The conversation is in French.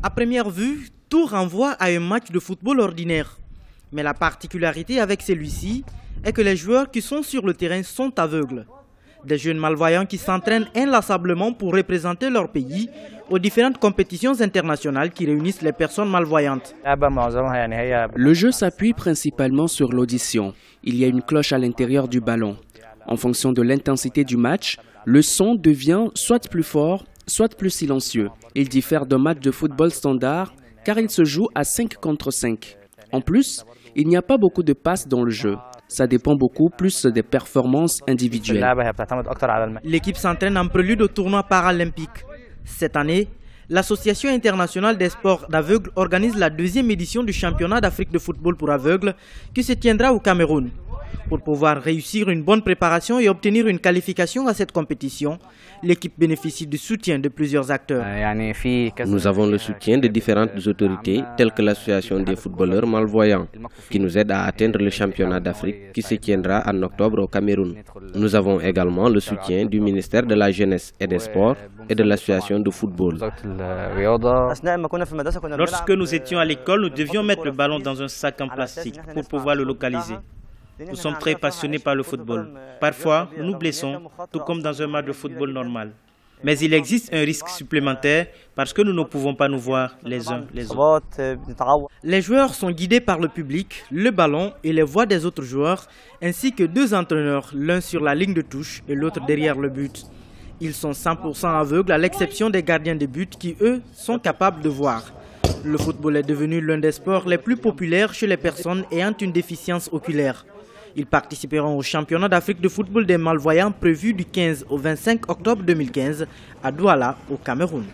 À première vue, tout renvoie à un match de football ordinaire. Mais la particularité avec celui-ci est que les joueurs qui sont sur le terrain sont aveugles. Des jeunes malvoyants qui s'entraînent inlassablement pour représenter leur pays aux différentes compétitions internationales qui réunissent les personnes malvoyantes. Le jeu s'appuie principalement sur l'audition. Il y a une cloche à l'intérieur du ballon. En fonction de l'intensité du match, le son devient soit plus fort, soit plus silencieux. Il diffère d'un match de football standard car il se joue à 5 contre 5. En plus, il n'y a pas beaucoup de passes dans le jeu. Ça dépend beaucoup plus des performances individuelles. L'équipe s'entraîne en prélude au tournoi paralympique. Cette année, l'Association internationale des sports d'aveugles organise la 2e édition du championnat d'Afrique de football pour aveugles qui se tiendra au Cameroun. Pour pouvoir réussir une bonne préparation et obtenir une qualification à cette compétition, l'équipe bénéficie du soutien de plusieurs acteurs. Nous avons le soutien de différentes autorités telles que l'Association des footballeurs malvoyants qui nous aide à atteindre le championnat d'Afrique qui se tiendra en octobre au Cameroun. Nous avons également le soutien du ministère de la Jeunesse et des Sports et de l'Association de football. Lorsque nous étions à l'école, nous devions mettre le ballon dans un sac en plastique pour pouvoir le localiser. Nous sommes très passionnés par le football. Parfois, nous nous blessons, tout comme dans un match de football normal. Mais il existe un risque supplémentaire parce que nous ne pouvons pas nous voir les uns les autres. Les joueurs sont guidés par le public, le ballon et les voix des autres joueurs, ainsi que 2 entraîneurs, l'un sur la ligne de touche et l'autre derrière le but. Ils sont 100% aveugles à l'exception des gardiens de but qui, eux, sont capables de voir. Le football est devenu l'un des sports les plus populaires chez les personnes ayant une déficience oculaire. Ils participeront au championnat d'Afrique de football des malvoyants prévu du 15 au 25 octobre 2015 à Douala, au Cameroun.